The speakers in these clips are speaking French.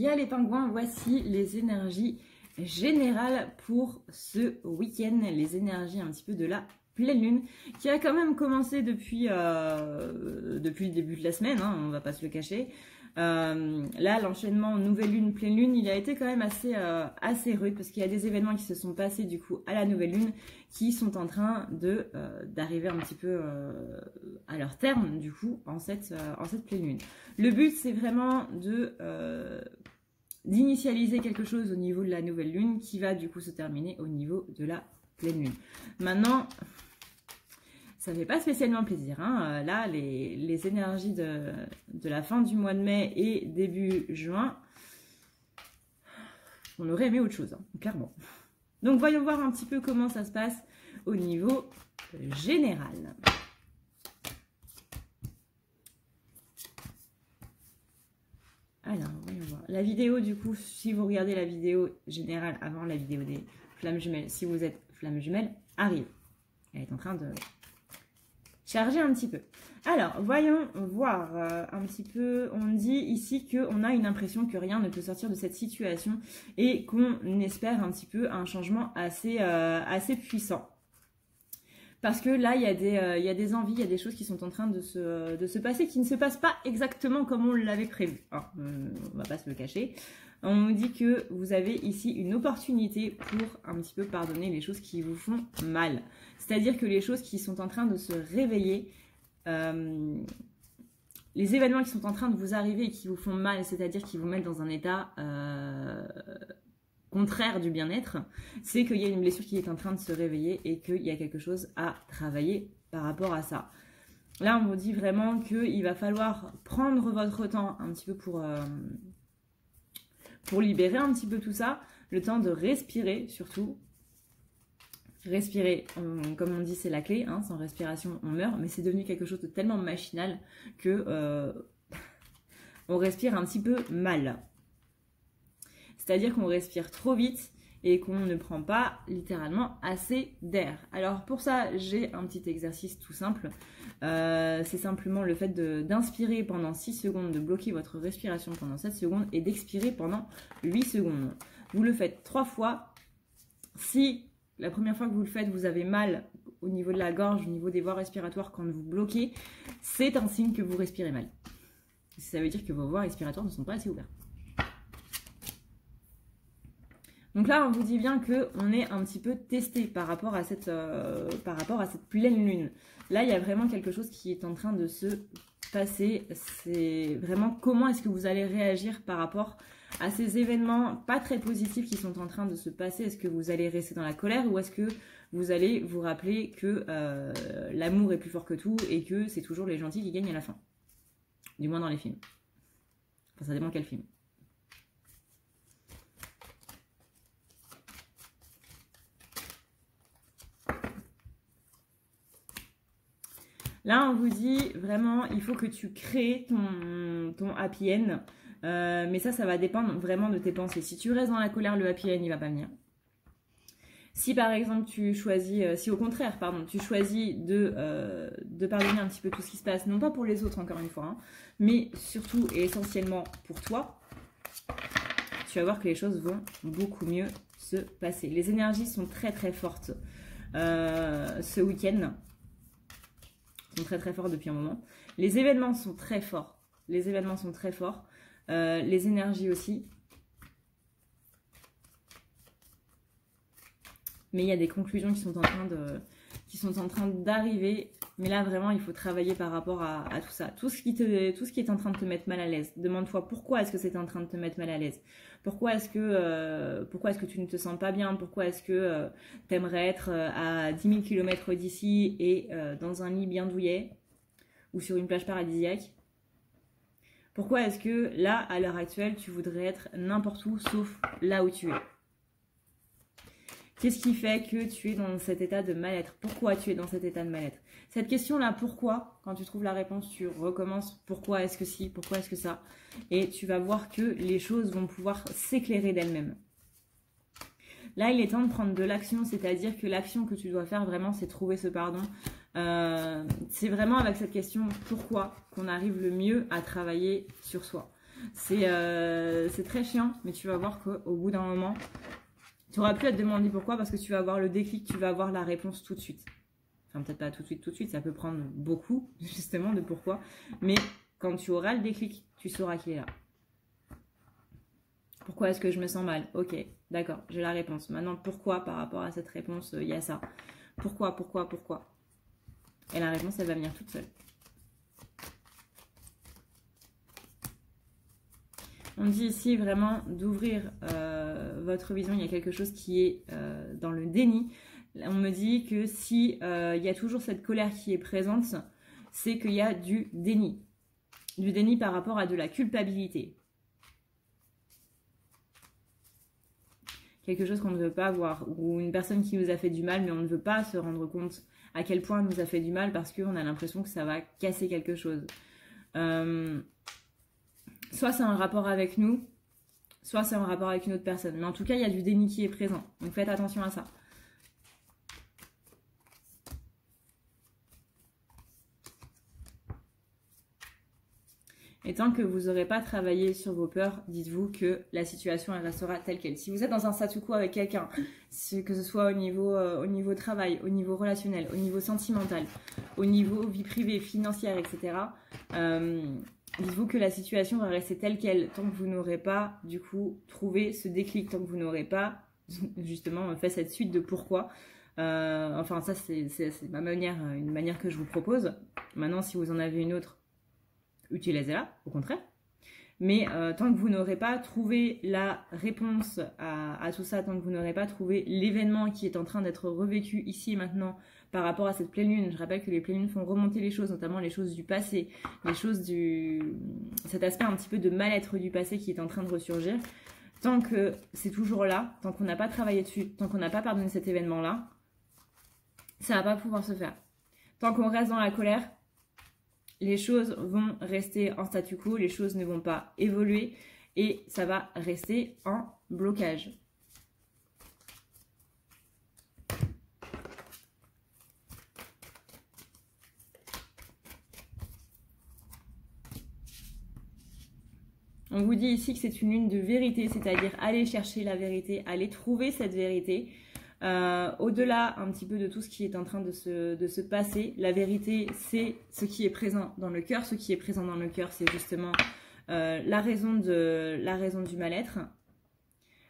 a les pingouins, voici les énergies générales pour ce week-end, les énergies un petit peu de la pleine lune, qui a quand même commencé depuis le début de la semaine, hein, on va pas se le cacher. Là, l'enchaînement nouvelle lune, pleine lune, il a été quand même assez rude, parce qu'il y a des événements qui se sont passés du coup à la nouvelle lune, qui sont en train d'arriver un petit peu à leur terme du coup en cette pleine lune. Le but, c'est vraiment d'initialiser quelque chose au niveau de la nouvelle lune qui va du coup se terminer au niveau de la pleine lune. Maintenant, ça fait pas spécialement plaisir, hein. Là, les énergies de la fin du mois de mai et début juin, on aurait aimé autre chose, hein, clairement. Donc voyons voir un petit peu comment ça se passe au niveau général. Alors, voyons voir. La vidéo, du coup, si vous regardez la vidéo générale avant la vidéo des flammes jumelles, si vous êtes flamme jumelle, arrive. Elle est en train de charger un petit peu. Alors, voyons voir un petit peu. On dit ici qu'on a une impression que rien ne peut sortir de cette situation et qu'on espère un petit peu un changement assez puissant. Parce que là, il y a des envies, il y a des choses qui sont en train de se passer, qui ne se passent pas exactement comme on l'avait prévu. Alors, on va pas se le cacher. On nous dit que vous avez ici une opportunité pour un petit peu pardonner les choses qui vous font mal. C'est-à-dire que les choses qui sont en train de se réveiller, les événements qui sont en train de vous arriver et qui vous font mal, c'est-à-dire qui vous mettent dans un état contraire du bien-être, c'est qu'il y a une blessure qui est en train de se réveiller et qu'il y a quelque chose à travailler par rapport à ça. Là, on vous dit vraiment qu'il va falloir prendre votre temps un petit peu pour libérer un petit peu tout ça, le temps de respirer surtout. Respirer, comme on dit, c'est la clé, hein, sans respiration on meurt, mais c'est devenu quelque chose de tellement machinal que on respire un petit peu mal. C'est-à-dire qu'on respire trop vite et qu'on ne prend pas littéralement assez d'air. Alors pour ça, j'ai un petit exercice tout simple. C'est simplement le fait d'inspirer pendant 6 secondes, de bloquer votre respiration pendant 7 secondes et d'expirer pendant 8 secondes. Vous le faites 3 fois. Si la première fois que vous le faites, vous avez mal au niveau de la gorge, au niveau des voies respiratoires quand vous bloquez, c'est un signe que vous respirez mal. Ça veut dire que vos voies respiratoires ne sont pas assez ouvertes. Donc là, on vous dit bien qu'on est un petit peu testé par rapport à cette pleine lune. Là, il y a vraiment quelque chose qui est en train de se passer. C'est vraiment comment est-ce que vous allez réagir par rapport à ces événements pas très positifs qui sont en train de se passer. Est-ce que vous allez rester dans la colère ou est-ce que vous allez vous rappeler que l'amour est plus fort que tout et que c'est toujours les gentils qui gagnent à la fin. Du moins dans les films. Enfin, ça dépend quel film. Là, on vous dit vraiment, il faut que tu crées ton happy end. Mais ça va dépendre vraiment de tes pensées. Si tu restes dans la colère, le happy end, il va pas venir. Si par exemple, tu choisis, si au contraire, pardon, tu choisis de pardonner un petit peu tout ce qui se passe, non pas pour les autres encore une fois, hein, mais surtout et essentiellement pour toi, tu vas voir que les choses vont beaucoup mieux se passer. Les énergies sont très très fortes ce week-end. Très très fort depuis un moment. Les événements sont très forts. Les événements sont très forts. Les énergies aussi. Mais il y a des conclusions qui sont en train d'arriver. Mais là vraiment il faut travailler par rapport à tout ça. Tout ce qui est en train de te mettre mal à l'aise. Demande-toi pourquoi est-ce que c'est en train de te mettre mal à l'aise. Pourquoi est-ce que tu ne te sens pas bien? Pourquoi est-ce que tu aimerais être à 10 000 km d'ici et dans un lit bien douillet ou sur une plage paradisiaque? Pourquoi est-ce que là, à l'heure actuelle, tu voudrais être n'importe où sauf là où tu es? Qu'est-ce qui fait que tu es dans cet état de mal-être? Pourquoi tu es dans cet état de mal-être? Cette question-là, pourquoi, quand tu trouves la réponse, tu recommences. Pourquoi est-ce que si? Pourquoi est-ce que ça? Et tu vas voir que les choses vont pouvoir s'éclairer d'elles-mêmes. Là, il est temps de prendre de l'action, c'est-à-dire que l'action que tu dois faire vraiment, c'est trouver ce pardon. C'est vraiment avec cette question pourquoi qu'on arrive le mieux à travailler sur soi. C'est très chiant, mais tu vas voir qu'au bout d'un moment, tu n'auras plus à te demander pourquoi, parce que tu vas avoir le déclic, tu vas avoir la réponse tout de suite. Enfin, peut-être pas tout de suite, ça peut prendre beaucoup, justement, de pourquoi. Mais quand tu auras le déclic, tu sauras qu'il est là. Pourquoi est-ce que je me sens mal? Ok, d'accord, j'ai la réponse. Maintenant, pourquoi par rapport à cette réponse, il y a ça? Pourquoi? Et la réponse, elle va venir toute seule. On dit ici vraiment d'ouvrir votre vision. Il y a quelque chose qui est dans le déni. On me dit que si il y a toujours cette colère qui est présente, c'est qu'il y a du déni. Du déni par rapport à de la culpabilité. Quelque chose qu'on ne veut pas voir. Ou une personne qui nous a fait du mal, mais on ne veut pas se rendre compte à quel point elle nous a fait du mal parce qu'on a l'impression que ça va casser quelque chose. Soit c'est un rapport avec nous, soit c'est un rapport avec une autre personne. Mais en tout cas, il y a du déni qui est présent. Donc faites attention à ça. Et tant que vous n'aurez pas travaillé sur vos peurs, dites-vous que la situation elle restera telle qu'elle. Si vous êtes dans un statu quo avec quelqu'un, que ce soit au niveau travail, au niveau relationnel, au niveau sentimental, au niveau vie privée, financière, etc., dites-vous que la situation va rester telle qu'elle tant que vous n'aurez pas, du coup, trouvé ce déclic, tant que vous n'aurez pas, justement, fait cette suite de pourquoi. Enfin, ça, c'est ma manière, une manière que je vous propose. Maintenant, si vous en avez une autre, utilisez-la, au contraire. Mais tant que vous n'aurez pas trouvé la réponse à tout ça, tant que vous n'aurez pas trouvé l'événement qui est en train d'être revécu ici et maintenant par rapport à cette pleine lune, je rappelle que les pleines lunes font remonter les choses, notamment les choses du passé, les choses cet aspect un petit peu de mal-être du passé qui est en train de ressurgir. Tant que c'est toujours là, tant qu'on n'a pas travaillé dessus, tant qu'on n'a pas pardonné cet événement-là, ça ne va pas pouvoir se faire. Tant qu'on reste dans la colère, les choses vont rester en statu quo, les choses ne vont pas évoluer et ça va rester en blocage. On vous dit ici que c'est une lune de vérité, c'est-à-dire aller chercher la vérité, aller trouver cette vérité. Au-delà un petit peu de tout ce qui est en train de se passer, la vérité c'est ce qui est présent dans le cœur. Ce qui est présent dans le cœur, c'est justement la raison du mal-être.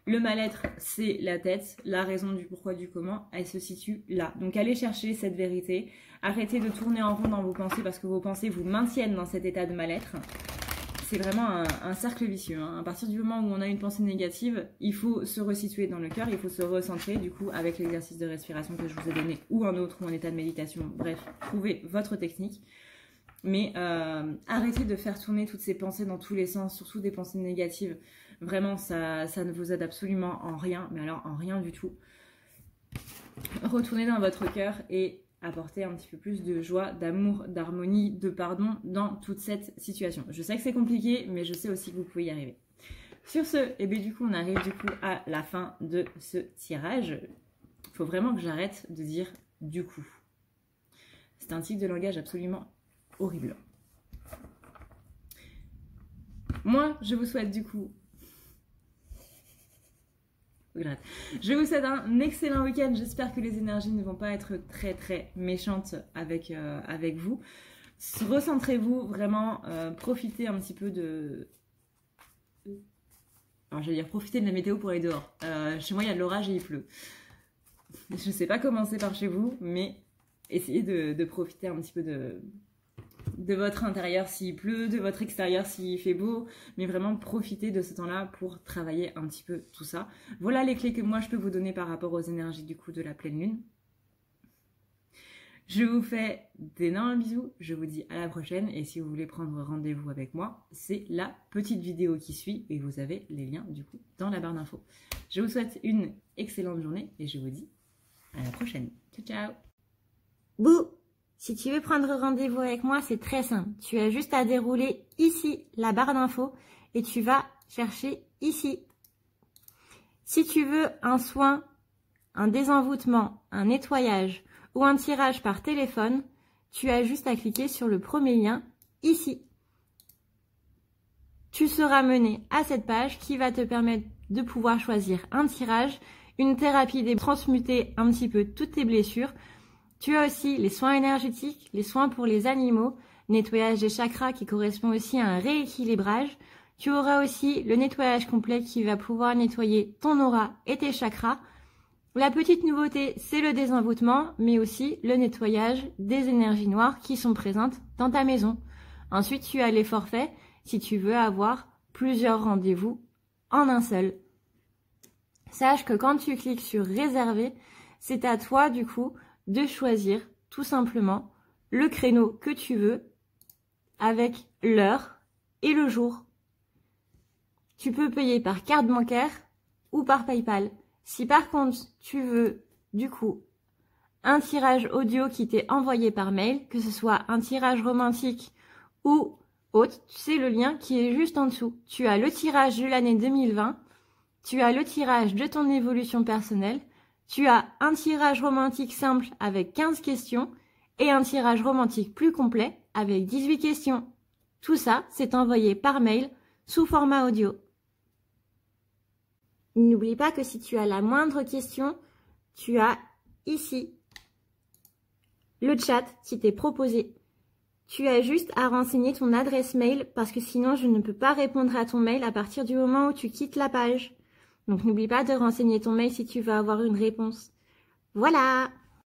Le mal-être, c'est la tête. La raison du pourquoi, du comment, elle se situe là. Donc allez chercher cette vérité. Arrêtez de tourner en rond dans vos pensées parce que vos pensées vous maintiennent dans cet état de mal-être. C'est vraiment un cercle vicieux. Hein. À partir du moment où on a une pensée négative, il faut se resituer dans le cœur, il faut se recentrer, du coup, avec l'exercice de respiration que je vous ai donné, ou un autre, ou un état de méditation. Bref, trouvez votre technique. Mais arrêtez de faire tourner toutes ces pensées dans tous les sens, surtout des pensées négatives. Vraiment, ça ne vous aide absolument en rien, mais alors en rien du tout. Retournez dans votre cœur et apporter un petit peu plus de joie, d'amour, d'harmonie, de pardon dans toute cette situation. Je sais que c'est compliqué, mais je sais aussi que vous pouvez y arriver. Sur ce, et bien du coup, on arrive du coup à la fin de ce tirage. Il faut vraiment que j'arrête de dire « du coup ». C'est un type de langage absolument horrible. Moi, je vous souhaite du coup... Je vous souhaite un excellent week-end. J'espère que les énergies ne vont pas être très très méchantes avec vous. Recentrez-vous, vraiment, profitez un petit peu de... Alors j'allais dire profitez de la météo pour aller dehors. Chez moi il y a de l'orage et il pleut. Je ne sais pas comment c'est par chez vous, mais essayez de profiter un petit peu de votre intérieur s'il pleut, de votre extérieur s'il fait beau, mais vraiment profitez de ce temps-là pour travailler un petit peu tout ça. Voilà les clés que moi je peux vous donner par rapport aux énergies du coup de la pleine lune. Je vous fais d'énormes bisous, je vous dis à la prochaine et si vous voulez prendre rendez-vous avec moi, c'est la petite vidéo qui suit et vous avez les liens du coup dans la barre d'infos. Je vous souhaite une excellente journée et je vous dis à la prochaine. Ciao ciao. Bouh! Si tu veux prendre rendez-vous avec moi, c'est très simple. Tu as juste à dérouler ici la barre d'infos et tu vas chercher ici. Si tu veux un soin, un désenvoûtement, un nettoyage ou un tirage par téléphone, tu as juste à cliquer sur le premier lien ici. tu seras mené à cette page qui va te permettre de pouvoir choisir un tirage, une thérapie des transmuter un petit peu toutes tes blessures. Tu as aussi les soins énergétiques, les soins pour les animaux, nettoyage des chakras qui correspond aussi à un rééquilibrage. Tu auras aussi le nettoyage complet qui va pouvoir nettoyer ton aura et tes chakras. La petite nouveauté, c'est le désenvoûtement, mais aussi le nettoyage des énergies noires qui sont présentes dans ta maison. Ensuite, tu as les forfaits si tu veux avoir plusieurs rendez-vous en un seul. Sache que quand tu cliques sur réserver, c'est à toi du coup de choisir tout simplement le créneau que tu veux avec l'heure et le jour. Tu peux payer par carte bancaire ou par PayPal. Si par contre tu veux du coup un tirage audio qui t'est envoyé par mail, que ce soit un tirage romantique ou autre, c'est le lien qui est juste en dessous. Tu as le tirage de l'année 2020, tu as le tirage de ton évolution personnelle, tu as un tirage romantique simple avec 15 questions et un tirage romantique plus complet avec 18 questions. Tout ça, c'est envoyé par mail sous format audio. N'oublie pas que si tu as la moindre question, tu as ici le chat qui t'est proposé. Tu as juste à renseigner ton adresse mail parce que sinon je ne peux pas répondre à ton mail à partir du moment où tu quittes la page. Donc n'oublie pas de renseigner ton mail si tu veux avoir une réponse. Voilà!